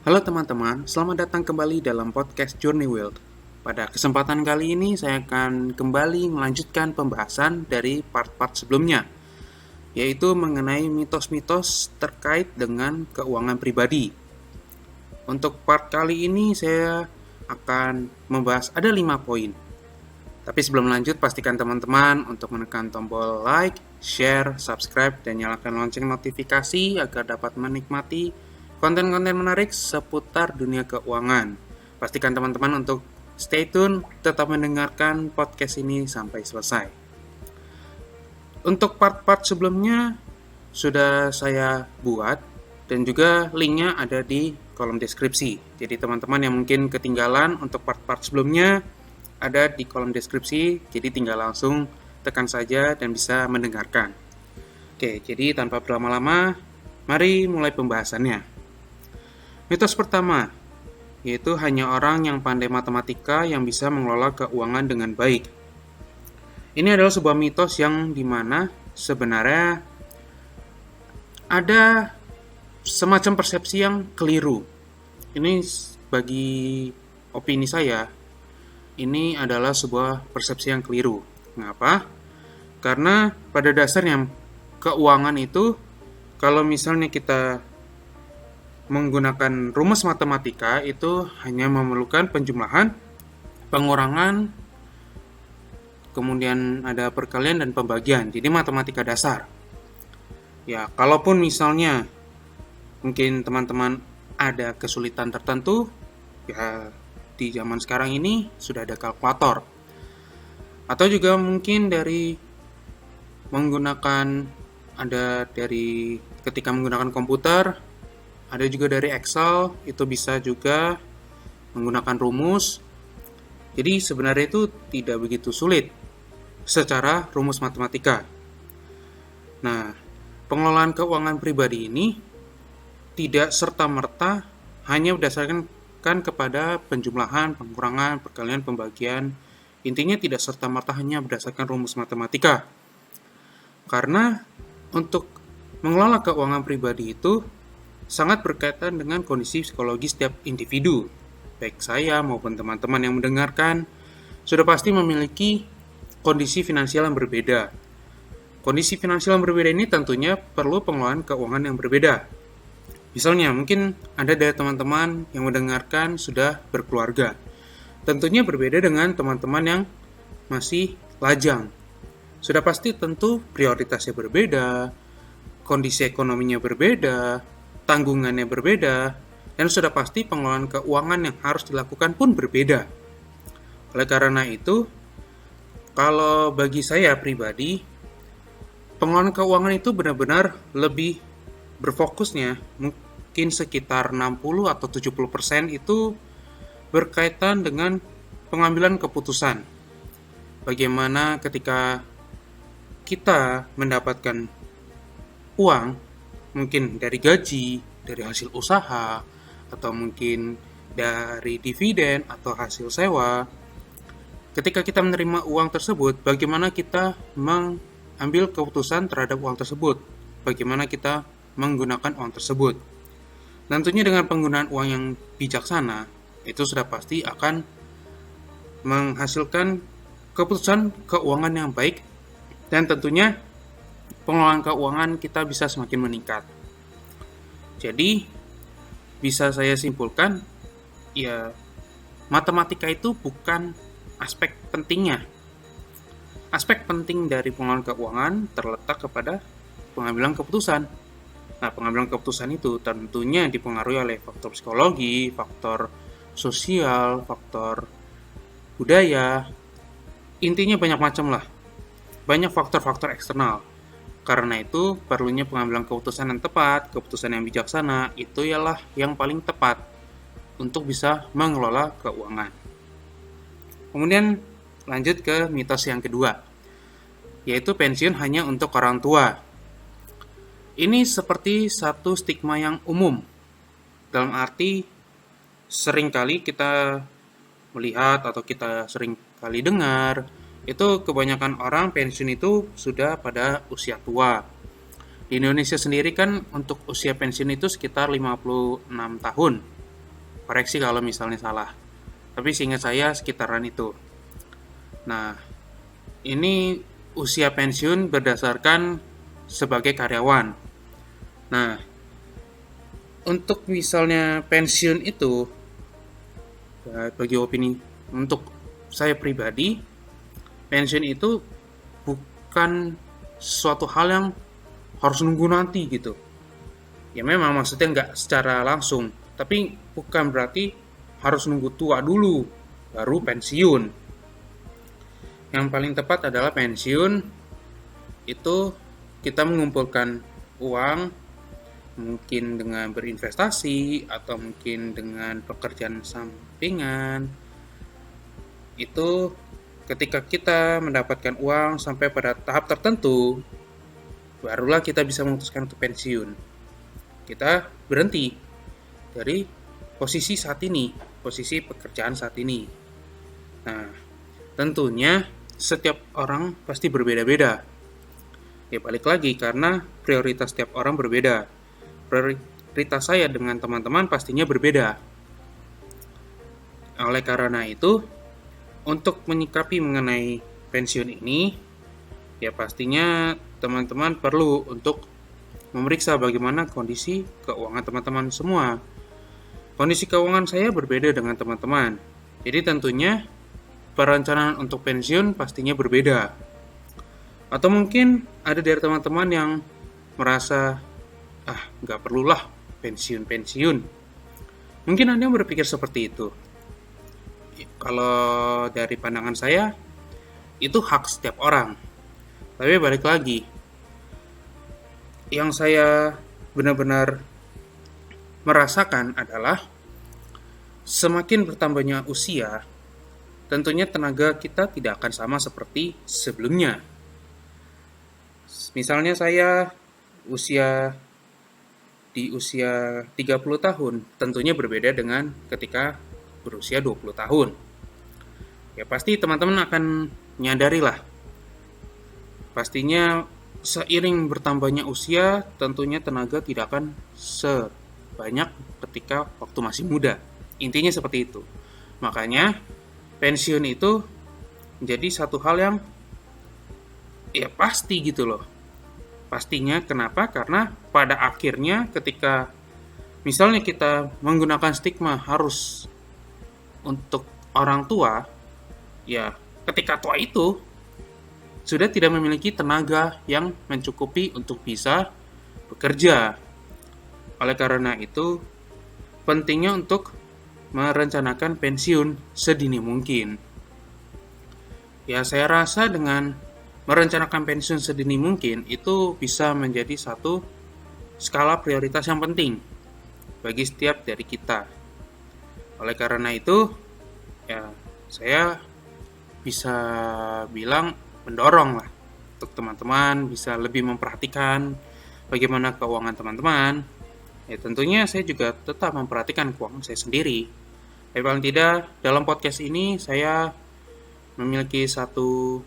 Halo teman-teman, selamat datang kembali dalam podcast Journey World. Pada kesempatan kali ini saya akan kembali melanjutkan pembahasan dari part-part sebelumnya, yaitu mengenai mitos-mitos terkait dengan keuangan pribadi. Untuk part kali ini saya akan membahas ada 5 poin. Tapi sebelum lanjut, pastikan teman-teman untuk menekan tombol like, share, subscribe, dan nyalakan lonceng notifikasi agar dapat menikmati konten-konten menarik seputar dunia keuangan. Pastikan teman-teman untuk stay tune, tetap mendengarkan podcast ini sampai selesai. Untuk part-part sebelumnya sudah saya buat dan juga linknya ada di kolom deskripsi. Jadi teman-teman yang mungkin ketinggalan untuk part-part sebelumnya ada di kolom deskripsi, jadi tinggal langsung tekan saja dan bisa mendengarkan. Oke, jadi tanpa berlama-lama, mari mulai pembahasannya. Mitos pertama, yaitu hanya orang yang pandai matematika yang bisa mengelola keuangan dengan baik. Ini adalah sebuah mitos yang dimana sebenarnya ada semacam persepsi yang keliru. Ini bagi opini saya, ini adalah sebuah persepsi yang keliru. Mengapa? Karena pada dasarnya keuangan itu, kalau misalnya kita menggunakan rumus matematika, itu hanya memerlukan penjumlahan, pengurangan, kemudian ada perkalian dan pembagian. Jadi matematika dasar. Ya, kalaupun misalnya mungkin teman-teman ada kesulitan tertentu, ya di zaman sekarang ini sudah ada kalkulator. Atau juga mungkin dari ketika menggunakan komputer, ada juga dari Excel, itu bisa juga menggunakan rumus. Jadi sebenarnya itu tidak begitu sulit secara rumus matematika. Nah, pengelolaan keuangan pribadi ini tidak serta-merta hanya berdasarkan kepada penjumlahan, pengurangan, perkalian, pembagian. Intinya tidak serta-merta hanya berdasarkan rumus matematika. Karena untuk mengelola keuangan pribadi itu sangat berkaitan dengan kondisi psikologi setiap individu. Baik saya maupun teman-teman yang mendengarkan sudah pasti memiliki kondisi finansial yang berbeda. Kondisi finansial yang berbeda ini tentunya perlu pengelolaan keuangan yang berbeda. Misalnya, mungkin ada dari teman-teman yang mendengarkan sudah berkeluarga. Tentunya berbeda dengan teman-teman yang masih lajang. Sudah pasti tentu prioritasnya berbeda, kondisi ekonominya berbeda, tanggungannya berbeda, dan sudah pasti pengelolaan keuangan yang harus dilakukan pun berbeda. Oleh karena itu, kalau bagi saya pribadi, pengelolaan keuangan itu benar-benar lebih berfokusnya mungkin sekitar 60 atau 70% itu berkaitan dengan pengambilan keputusan. Bagaimana ketika kita mendapatkan uang, mungkin dari gaji, dari hasil usaha, atau mungkin dari dividen atau hasil sewa. Ketika kita menerima uang tersebut, bagaimana kita mengambil keputusan terhadap uang tersebut? Bagaimana kita menggunakan uang tersebut? Tentunya dengan penggunaan uang yang bijaksana, itu sudah pasti akan menghasilkan keputusan keuangan yang baik, dan tentunya pengelolaan keuangan kita bisa semakin meningkat. Jadi, bisa saya simpulkan, ya matematika itu bukan aspek pentingnya. Aspek penting dari pengelolaan keuangan terletak kepada pengambilan keputusan. Nah, pengambilan keputusan itu tentunya dipengaruhi oleh faktor psikologi, faktor sosial, faktor budaya. Intinya banyak macam lah. Banyak faktor-faktor eksternal. Karena itu, perlunya pengambilan keputusan yang tepat, keputusan yang bijaksana, itu ialah yang paling tepat untuk bisa mengelola keuangan. Kemudian lanjut ke mitos yang kedua, yaitu pensiun hanya untuk orang tua. Ini seperti satu stigma yang umum, dalam arti seringkali kita melihat atau kita sering kali dengar, itu kebanyakan orang pensiun itu sudah pada usia tua. Di Indonesia sendiri kan untuk usia pensiun itu sekitar 56 tahun. koreksi kalau misalnya salah. Tapi seingat saya sekitaran itu. Nah, ini usia pensiun berdasarkan sebagai karyawan. Nah, untuk misalnya pensiun itu, bagi opini untuk saya pribadi, pensiun itu bukan suatu hal yang harus nunggu nanti gitu. Ya memang maksudnya nggak secara langsung, tapi bukan berarti harus nunggu tua dulu baru pensiun. Yang paling tepat adalah pensiun itu kita mengumpulkan uang, mungkin dengan berinvestasi atau mungkin dengan pekerjaan sampingan. Itu ketika kita mendapatkan uang sampai pada tahap tertentu, barulah kita bisa memutuskan untuk pensiun. Kita berhenti dari posisi saat ini, posisi pekerjaan saat ini. Nah, tentunya setiap orang pasti berbeda-beda. Ya balik lagi, karena prioritas setiap orang berbeda. Prioritas saya dengan teman-teman pastinya berbeda. Oleh karena itu, untuk menyikapi mengenai pensiun ini, ya pastinya teman-teman perlu untuk memeriksa bagaimana kondisi keuangan teman-teman semua. Kondisi keuangan saya berbeda dengan teman-teman. Jadi tentunya perencanaan untuk pensiun pastinya berbeda. Atau mungkin ada dari teman-teman yang merasa, nggak perlulah pensiun. Mungkin Anda berpikir seperti itu. Kalau dari pandangan saya, itu hak setiap orang. Tapi balik lagi, yang saya benar-benar merasakan adalah semakin bertambahnya usia, tentunya tenaga kita tidak akan sama seperti sebelumnya. Misalnya saya di usia 30 tahun, tentunya berbeda dengan ketika berusia 20 tahun. Ya pasti teman-teman akan nyadari lah. Pastinya seiring bertambahnya usia, tentunya tenaga tidak akan sebanyak ketika waktu masih muda. Intinya seperti itu. Makanya pensiun itu menjadi satu hal yang ya pasti gitu loh. Pastinya kenapa? Karena pada akhirnya ketika misalnya kita menggunakan stigma harus untuk orang tua, ya ketika tua itu sudah tidak memiliki tenaga yang mencukupi untuk bisa bekerja. Oleh karena itu, pentingnya untuk merencanakan pensiun sedini mungkin. Ya, saya rasa dengan merencanakan pensiun sedini mungkin itu bisa menjadi satu skala prioritas yang penting bagi setiap dari kita. Oleh karena itu, ya saya bisa bilang mendorong lah untuk teman-teman bisa lebih memperhatikan bagaimana keuangan teman-teman. Ya tentunya saya juga tetap memperhatikan keuangan saya sendiri. Tapi paling tidak dalam podcast ini saya memiliki satu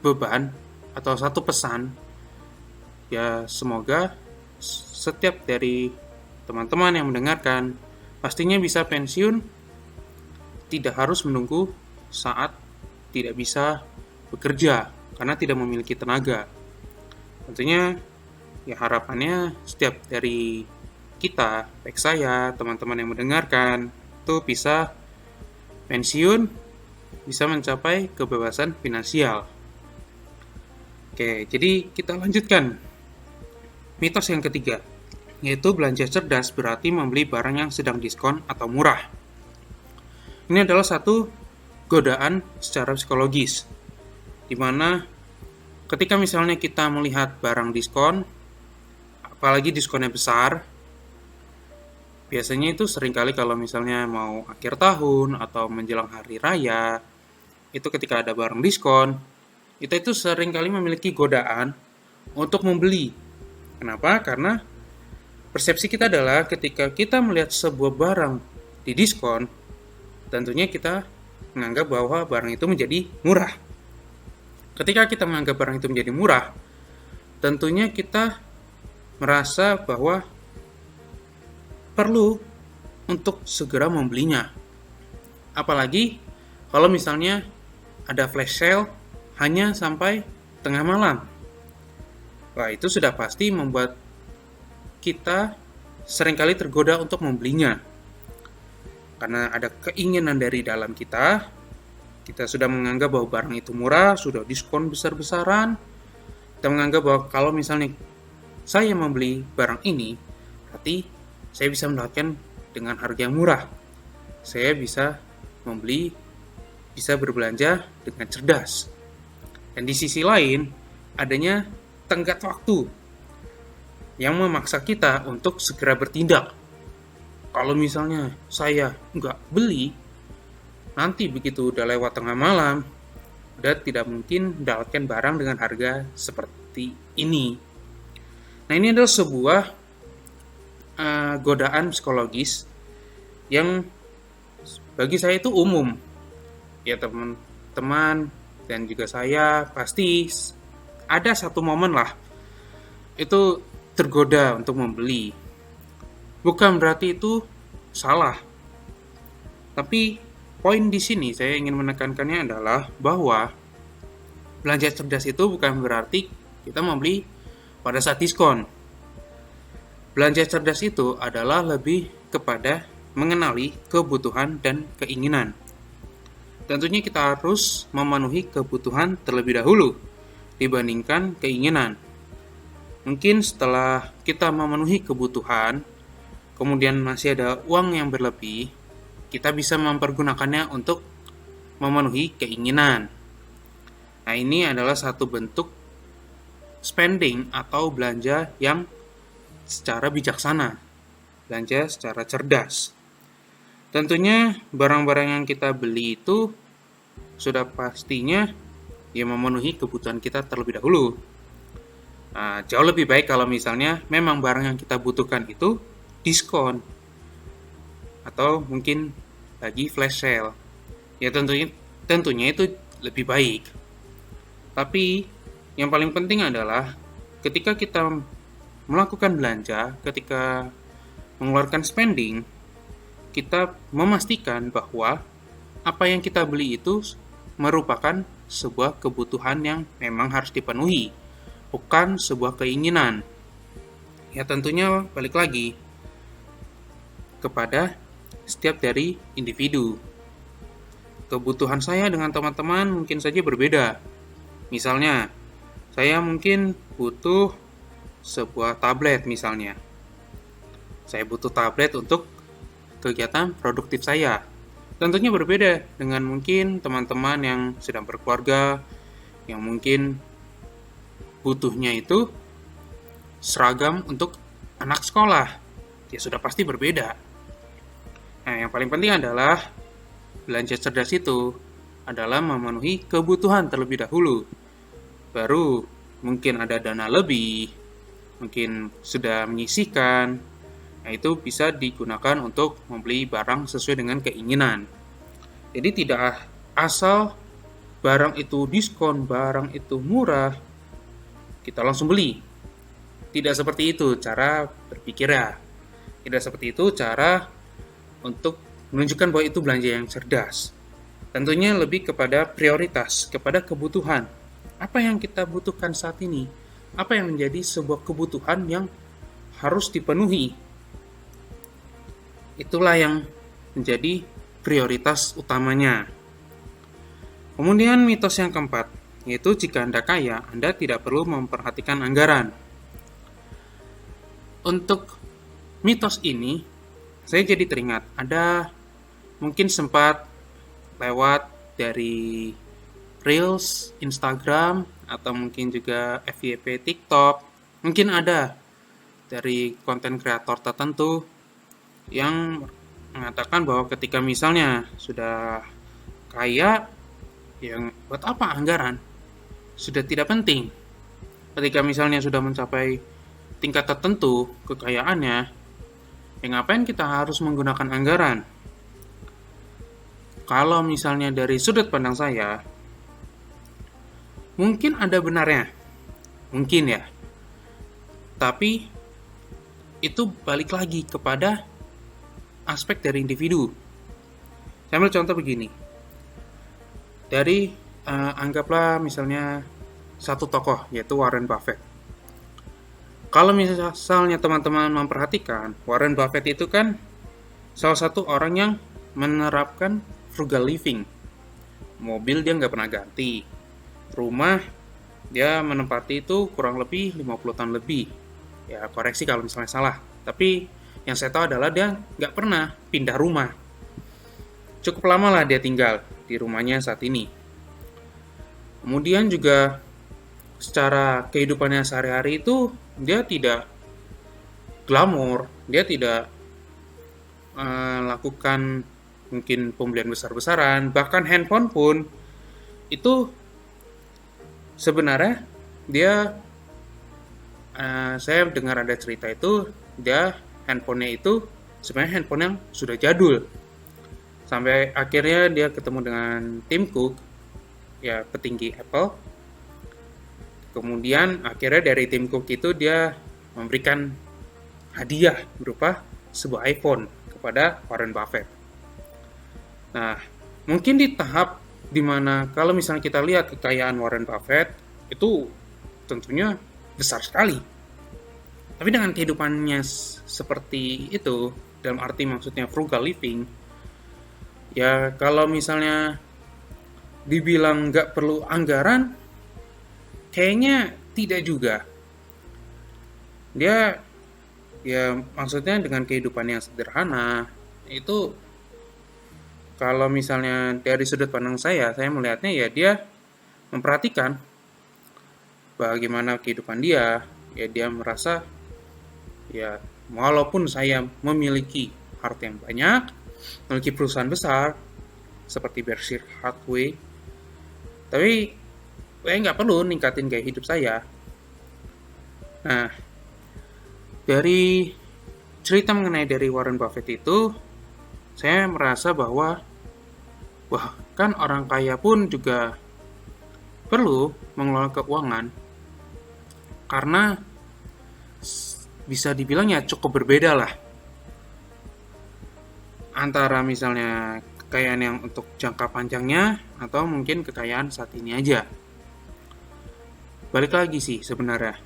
beban atau satu pesan. Ya semoga setiap dari teman-teman yang mendengarkan pastinya bisa pensiun tidak harus menunggu saat tidak bisa bekerja karena tidak memiliki tenaga. Tentunya ya harapannya setiap dari kita, baik saya, teman-teman yang mendengarkan, itu bisa pensiun, bisa mencapai kebebasan finansial. Oke, jadi kita lanjutkan. Mitos yang ketiga, yaitu belanja cerdas berarti membeli barang yang sedang diskon atau murah. Ini adalah satu godaan secara psikologis, di mana ketika misalnya kita melihat barang diskon, apalagi diskonnya besar, biasanya itu seringkali kalau misalnya mau akhir tahun atau menjelang hari raya, itu ketika ada barang diskon, itu seringkali memiliki godaan untuk membeli. Kenapa? Karena persepsi kita adalah ketika kita melihat sebuah barang di diskon, tentunya kita menganggap bahwa barang itu menjadi murah. Ketika kita menganggap barang itu menjadi murah, tentunya kita merasa bahwa perlu untuk segera membelinya. Apalagi kalau misalnya ada flash sale hanya sampai tengah malam. Wah, itu sudah pasti membuat kita seringkali tergoda untuk membelinya. Karena ada keinginan dari dalam kita sudah menganggap bahwa barang itu murah, sudah diskon besar-besaran. Kita menganggap bahwa kalau misalnya saya membeli barang ini, berarti saya bisa mendapatkan dengan harga yang murah. Saya bisa membeli, bisa berbelanja dengan cerdas. Dan di sisi lain, adanya tenggat waktu yang memaksa kita untuk segera bertindak. Kalau misalnya saya nggak beli, nanti begitu udah lewat tengah malam, udah tidak mungkin mendapatkan barang dengan harga seperti ini. Nah, ini adalah sebuah godaan psikologis yang bagi saya itu umum. Ya, teman-teman dan juga saya pasti ada satu momen lah itu tergoda untuk membeli. Bukan berarti itu salah. Tapi poin di sini saya ingin menekankannya adalah bahwa belanja cerdas itu bukan berarti kita membeli pada saat diskon. Belanja cerdas itu adalah lebih kepada mengenali kebutuhan dan keinginan. Tentunya kita harus memenuhi kebutuhan terlebih dahulu dibandingkan keinginan. Mungkin setelah kita memenuhi kebutuhan, kemudian masih ada uang yang berlebih, kita bisa mempergunakannya untuk memenuhi keinginan. Nah, ini adalah satu bentuk spending atau belanja yang secara bijaksana, belanja secara cerdas. Tentunya barang-barang yang kita beli itu sudah pastinya ya memenuhi kebutuhan kita terlebih dahulu. Nah, jauh lebih baik kalau misalnya memang barang yang kita butuhkan itu diskon atau mungkin lagi flash sale. Ya tentunya itu lebih baik. Tapi yang paling penting adalah ketika kita melakukan belanja, ketika mengeluarkan spending, kita memastikan bahwa apa yang kita beli itu merupakan sebuah kebutuhan yang memang harus dipenuhi, bukan sebuah keinginan. Ya tentunya balik lagi kepada setiap dari individu. Kebutuhan saya dengan teman-teman mungkin saja berbeda. Misalnya, saya mungkin butuh sebuah tablet misalnya. Saya butuh tablet untuk kegiatan produktif saya. Tentunya berbeda dengan mungkin teman-teman yang sedang berkeluarga, yang mungkin butuhnya itu seragam untuk anak sekolah. Ya sudah pasti berbeda. Nah, yang paling penting adalah belanja cerdas itu adalah memenuhi kebutuhan terlebih dahulu. Baru mungkin ada dana lebih, mungkin sudah menyisihkan. Nah, itu bisa digunakan untuk membeli barang sesuai dengan keinginan. Jadi tidak asal barang itu diskon, barang itu murah, kita langsung beli. Tidak seperti itu cara berpikirnya. Tidak seperti itu cara untuk menunjukkan bahwa itu belanja yang cerdas. Tentunya lebih kepada prioritas, kepada kebutuhan. Apa yang kita butuhkan saat ini? Apa yang menjadi sebuah kebutuhan yang harus dipenuhi? Itulah yang menjadi prioritas utamanya. Kemudian mitos yang keempat, yaitu jika Anda kaya, Anda tidak perlu memperhatikan anggaran. Untuk mitos ini, saya jadi teringat, ada mungkin sempat lewat dari Reels, Instagram, atau mungkin juga FYP TikTok. Mungkin ada dari konten kreator tertentu yang mengatakan bahwa ketika misalnya sudah kaya, yang buat apa anggaran? Sudah tidak penting. Ketika misalnya sudah mencapai tingkat tertentu kekayaannya, ya ngapain kita harus menggunakan anggaran? Kalau misalnya dari sudut pandang saya, mungkin ada benarnya. Mungkin ya. Tapi itu balik lagi kepada aspek dari individu. Saya ambil contoh begini. Dari anggaplah misalnya satu tokoh, yaitu Warren Buffett. Kalau misalnya teman-teman memperhatikan, Warren Buffett itu kan salah satu orang yang menerapkan frugal living. Mobil dia nggak pernah ganti. Rumah dia menempati itu kurang lebih 50 tahun lebih. Ya, koreksi kalau misalnya salah. Tapi yang saya tahu adalah dia nggak pernah pindah rumah. Cukup lama lah dia tinggal di rumahnya saat ini. Kemudian juga secara kehidupannya sehari-hari itu dia tidak glamor, dia tidak lakukan mungkin pembelian besar-besaran, bahkan handphone pun itu sebenarnya dia saya dengar ada cerita itu dia handphonenya itu sebenarnya handphone yang sudah jadul. Sampai akhirnya dia ketemu dengan Tim Cook, ya petinggi Apple. Kemudian akhirnya dari Tim Cook itu dia memberikan hadiah berupa sebuah iPhone kepada Warren Buffett. Nah, mungkin di tahap dimana kalau misalnya kita lihat kekayaan Warren Buffett itu tentunya besar sekali. Tapi dengan kehidupannya seperti itu, dalam arti maksudnya frugal living, ya kalau misalnya dibilang nggak perlu anggaran, kayaknya tidak juga. Dia ya maksudnya dengan kehidupan yang sederhana, itu kalau misalnya dari sudut pandang saya melihatnya ya dia memperhatikan bagaimana kehidupan dia, ya dia merasa ya walaupun saya memiliki harta yang banyak, memiliki perusahaan besar seperti Berkshire Hathaway, tapi saya nggak perlu ningkatin gaya hidup saya. Nah, dari cerita mengenai dari Warren Buffett itu, saya merasa bahwa kan orang kaya pun juga perlu mengelola keuangan, karena bisa dibilang ya cukup berbeda lah antara misalnya kekayaan yang untuk jangka panjangnya atau mungkin kekayaan saat ini aja. Balik lagi sih sebenarnya,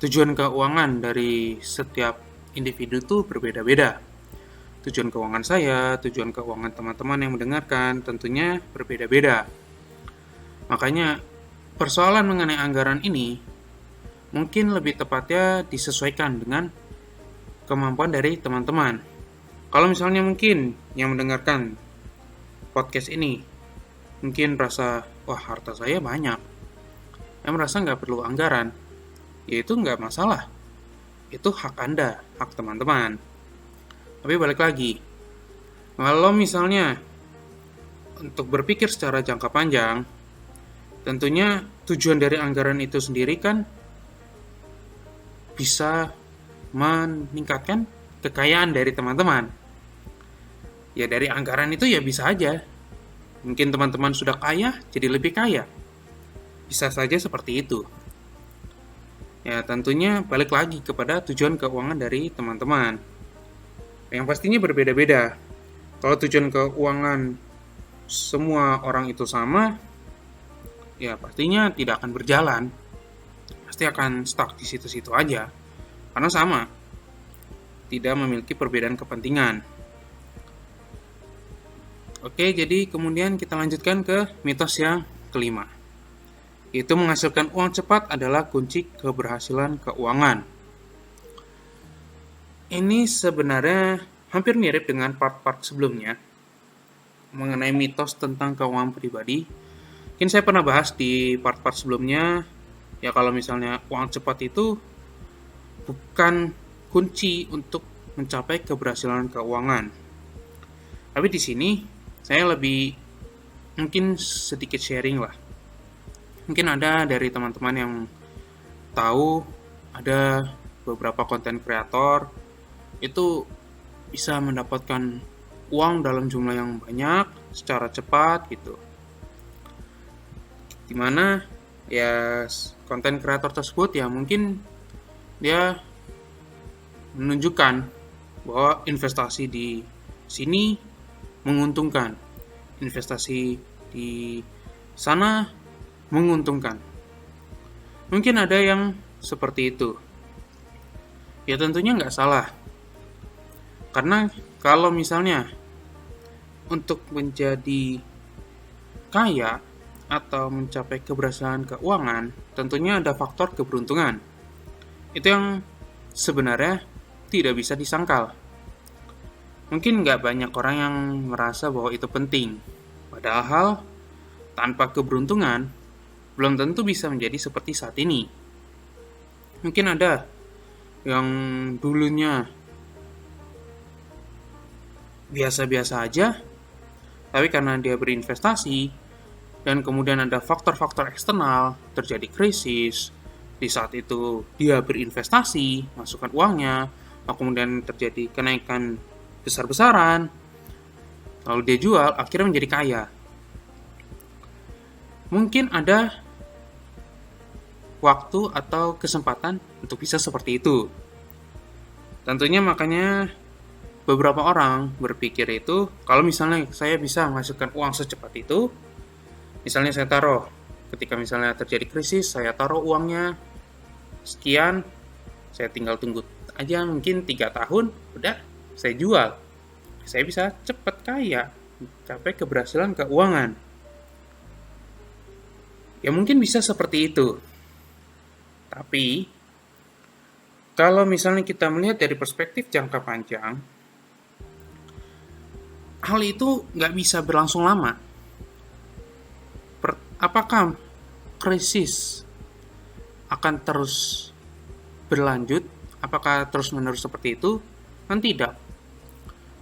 tujuan keuangan dari setiap individu tuh berbeda-beda. Tujuan keuangan saya, tujuan keuangan teman-teman yang mendengarkan tentunya berbeda-beda. Makanya persoalan mengenai anggaran ini mungkin lebih tepatnya disesuaikan dengan kemampuan dari teman-teman. Kalau misalnya mungkin yang mendengarkan podcast ini mungkin rasa, wah harta saya banyak, yang merasa nggak perlu anggaran, ya itu nggak masalah. Itu hak Anda, hak teman-teman. Tapi balik lagi, kalau misalnya untuk berpikir secara jangka panjang, tentunya tujuan dari anggaran itu sendiri kan bisa meningkatkan kekayaan dari teman-teman. Ya dari anggaran itu ya bisa aja. Mungkin teman-teman sudah kaya, jadi lebih kaya. Bisa saja seperti itu. Ya tentunya balik lagi kepada tujuan keuangan dari teman-teman. Yang pastinya berbeda-beda. Kalau tujuan keuangan semua orang itu sama, ya pastinya tidak akan berjalan. Pasti akan stuck di situ-situ aja. Karena sama. Tidak memiliki perbedaan kepentingan. Oke, jadi kemudian kita lanjutkan ke mitos yang kelima. Yaitu menghasilkan uang cepat adalah kunci keberhasilan keuangan. Ini sebenarnya hampir mirip dengan part-part sebelumnya mengenai mitos tentang keuangan pribadi. Mungkin saya pernah bahas di part-part sebelumnya, ya kalau misalnya uang cepat itu bukan kunci untuk mencapai keberhasilan keuangan. Tapi di sini saya lebih mungkin sedikit sharing lah. Mungkin ada dari teman-teman yang tahu ada beberapa konten kreator itu bisa mendapatkan uang dalam jumlah yang banyak secara cepat gitu. Dimana ya konten kreator tersebut ya mungkin dia menunjukkan bahwa investasi di sini menguntungkan, investasi di sana menguntungkan. Mungkin ada yang seperti itu. Ya tentunya nggak salah. Karena kalau misalnya untuk menjadi kaya atau mencapai keberhasilan keuangan, tentunya ada faktor keberuntungan. Itu yang sebenarnya tidak bisa disangkal. Mungkin nggak banyak orang yang merasa bahwa itu penting. Padahal, tanpa keberuntungan, belum tentu bisa menjadi seperti saat ini. Mungkin ada yang dulunya biasa-biasa aja, tapi karena dia berinvestasi, dan kemudian ada faktor-faktor eksternal, terjadi krisis, di saat itu dia berinvestasi, masukkan uangnya, lalu kemudian terjadi kenaikan besar-besaran, lalu dia jual, akhirnya menjadi kaya. Mungkin ada waktu atau kesempatan untuk bisa seperti itu. Tentunya makanya beberapa orang berpikir itu, kalau misalnya saya bisa menghasilkan uang secepat itu, misalnya saya taruh, ketika misalnya terjadi krisis, saya taruh uangnya sekian, saya tinggal tunggu aja mungkin 3 tahun, udah saya jual. Saya bisa cepat kaya, capai keberhasilan keuangan. Ya mungkin bisa seperti itu. Tapi, kalau misalnya kita melihat dari perspektif jangka panjang, hal itu nggak bisa berlangsung lama. Apakah krisis akan terus berlanjut? Apakah terus-menerus seperti itu? Kan tidak.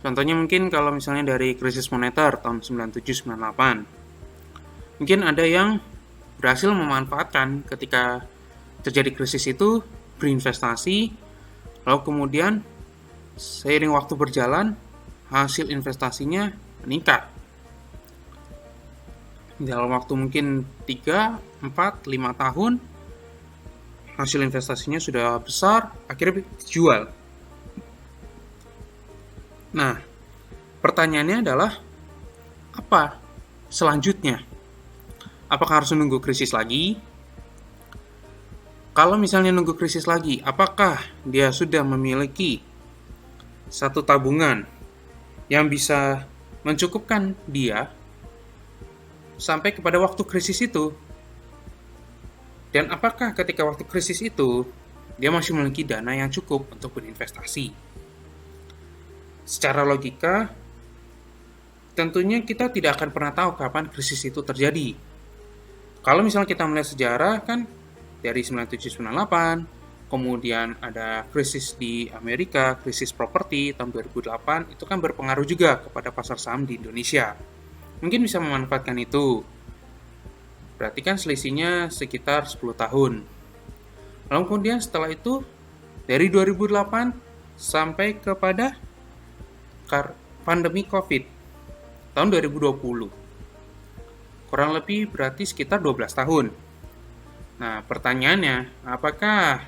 Contohnya mungkin kalau misalnya dari krisis moneter tahun 97-98. Mungkin ada yang berhasil memanfaatkan ketika terjadi krisis itu, berinvestasi, lalu kemudian seiring waktu berjalan, hasil investasinya meningkat. Dalam waktu mungkin 3, 4, 5 tahun, hasil investasinya sudah besar, akhirnya dijual. Nah, pertanyaannya adalah, apa selanjutnya? Apakah harus menunggu krisis lagi? Kalau misalnya nunggu krisis lagi, apakah dia sudah memiliki satu tabungan yang bisa mencukupkan dia sampai kepada waktu krisis itu? Dan apakah ketika waktu krisis itu, dia masih memiliki dana yang cukup untuk berinvestasi? Secara logika, tentunya kita tidak akan pernah tahu kapan krisis itu terjadi. Kalau misalnya kita melihat sejarah, kan dari 97-98, kemudian ada krisis di Amerika, krisis properti tahun 2008, itu kan berpengaruh juga kepada pasar saham di Indonesia. Mungkin bisa memanfaatkan itu. Berarti kan selisihnya sekitar 10 tahun. Lalu kemudian setelah itu, dari 2008 sampai kepada pandemi COVID tahun 2020. Kurang lebih berarti sekitar 12 tahun. Nah, pertanyaannya, apakah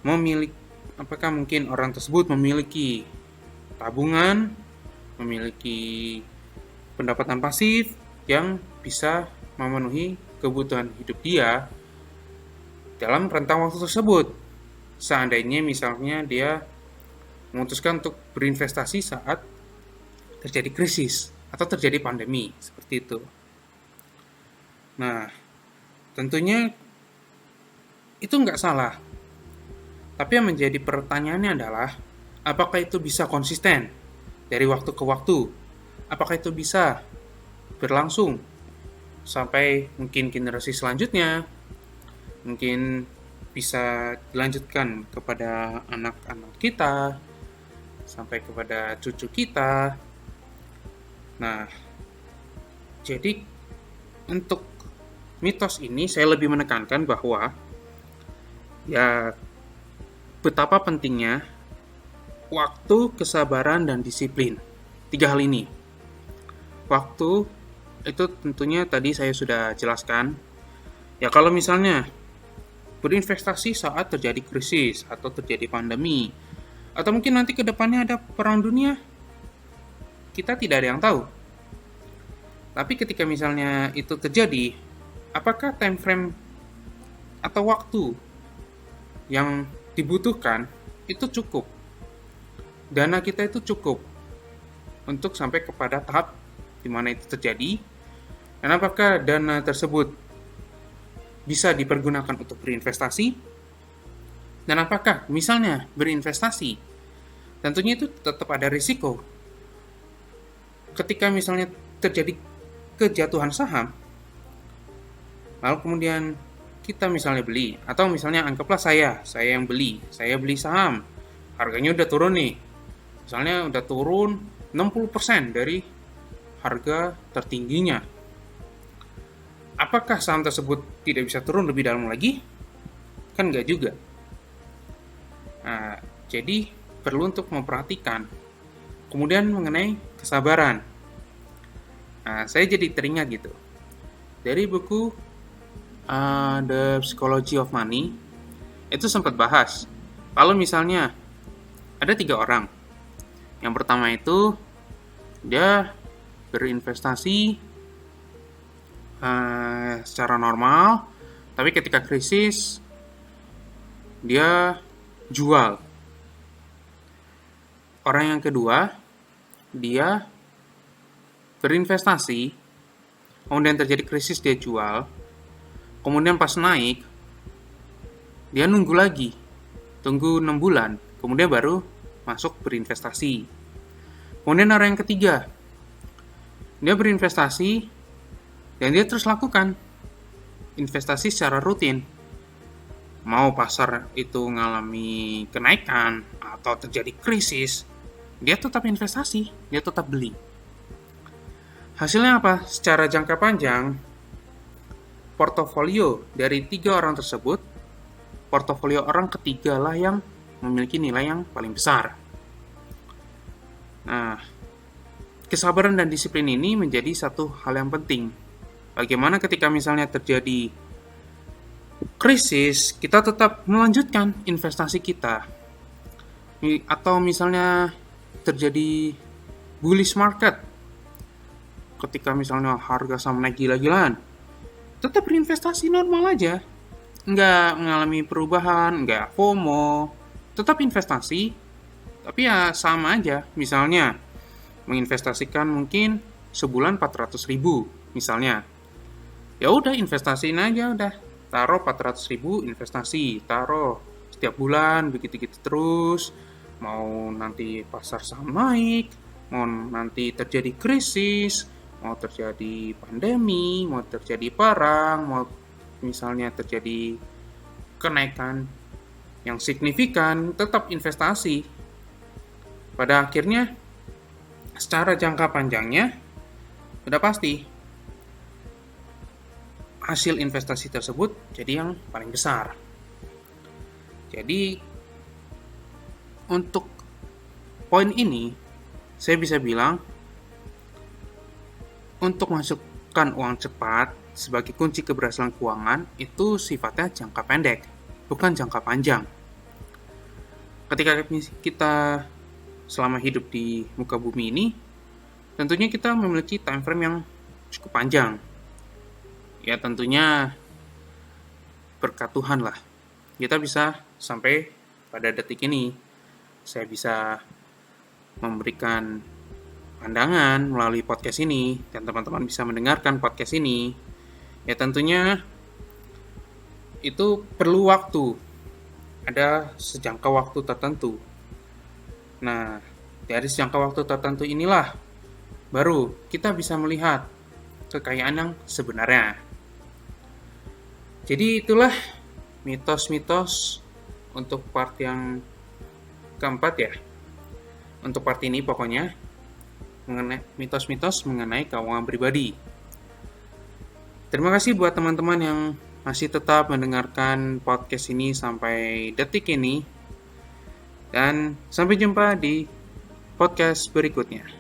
mungkin orang tersebut memiliki tabungan, memiliki pendapatan pasif yang bisa memenuhi kebutuhan hidup dia dalam rentang waktu tersebut. Seandainya misalnya dia memutuskan untuk berinvestasi saat terjadi krisis atau terjadi pandemi, seperti itu. Nah, tentunya itu nggak salah. Tapi yang menjadi pertanyaannya adalah, apakah itu bisa konsisten dari waktu ke waktu? Apakah itu bisa berlangsung sampai mungkin generasi selanjutnya? Mungkin bisa dilanjutkan kepada anak-anak kita, sampai kepada cucu kita. Nah, jadi untuk mitos ini saya lebih menekankan bahwa ya betapa pentingnya waktu, kesabaran, dan disiplin. 3 hal ini. Waktu itu tentunya tadi saya sudah jelaskan. Ya kalau misalnya berinvestasi saat terjadi krisis atau terjadi pandemi, atau mungkin nanti ke depannya ada perang dunia, kita tidak ada yang tahu. Tapi ketika misalnya itu terjadi, apakah time frame atau waktu yang dibutuhkan itu cukup? Dana kita itu cukup untuk sampai kepada tahap di mana itu terjadi? Dan apakah dana tersebut bisa dipergunakan untuk berinvestasi? Dan apakah misalnya berinvestasi, tentunya itu tetap ada risiko. Ketika misalnya terjadi kejatuhan saham, lalu kemudian kita misalnya beli, atau misalnya anggaplah saya yang beli saham, harganya udah turun nih, misalnya udah turun 60% dari harga tertingginya. Apakah saham tersebut tidak bisa turun lebih dalam lagi? Kan enggak juga. Nah, jadi perlu untuk memperhatikan. Kemudian mengenai kesabaran. Nah, saya jadi teringat gitu. Dari buku The Psychology of Money, itu sempat bahas. Kalau misalnya ada 3 orang. Yang pertama itu dia berinvestasi secara normal, tapi ketika krisis dia jual. Orang yang kedua, dia berinvestasi, kemudian terjadi krisis dia jual, kemudian pas naik, dia nunggu lagi, tunggu 6 bulan, kemudian baru masuk berinvestasi. Kemudian orang yang ketiga, dia berinvestasi, dan dia terus lakukan investasi secara rutin. Mau pasar itu mengalami kenaikan, atau terjadi krisis, dia tetap investasi, dia tetap beli. Hasilnya apa? Secara jangka panjang, portofolio dari 3 orang tersebut, portofolio orang ketiga lah yang memiliki nilai yang paling besar. Nah, kesabaran dan disiplin ini menjadi satu hal yang penting. Bagaimana ketika misalnya terjadi krisis, kita tetap melanjutkan investasi kita. Atau misalnya terjadi bullish market, ketika misalnya harga saham naik gila-gilaan, tetap berinvestasi normal aja, nggak mengalami perubahan, nggak FOMO, tetap investasi, tapi ya sama aja. Misalnya menginvestasikan mungkin sebulan 400.000 misalnya, ya udah investasiin aja, udah taruh 400.000 investasi, taruh setiap bulan begitu-gitu terus. Mau nanti pasar saham naik, mau nanti terjadi krisis, mau terjadi pandemi, mau terjadi perang, mau misalnya terjadi kenaikan yang signifikan, tetap investasi. Pada akhirnya, secara jangka panjangnya, sudah pasti hasil investasi tersebut jadi yang paling besar. Jadi, untuk poin ini, saya bisa bilang, untuk masukkan uang cepat sebagai kunci keberhasilan keuangan itu sifatnya jangka pendek, bukan jangka panjang. Ketika kita selama hidup di muka bumi ini, tentunya kita memiliki time frame yang cukup panjang. Ya tentunya berkat Tuhan lah, kita bisa sampai pada detik ini. Saya bisa memberikan pandangan melalui podcast ini, dan teman-teman bisa mendengarkan podcast ini. Ya tentunya itu perlu waktu, ada sejangka waktu tertentu. Nah, dari sejangka waktu tertentu inilah baru kita bisa melihat kekayaan yang sebenarnya. Jadi itulah mitos-mitos untuk part yang keempat ya. Untuk part ini pokoknya mengenai mitos-mitos mengenai keuangan pribadi. Terima kasih buat teman-teman yang masih tetap mendengarkan podcast ini sampai detik ini. Dan sampai jumpa di podcast berikutnya.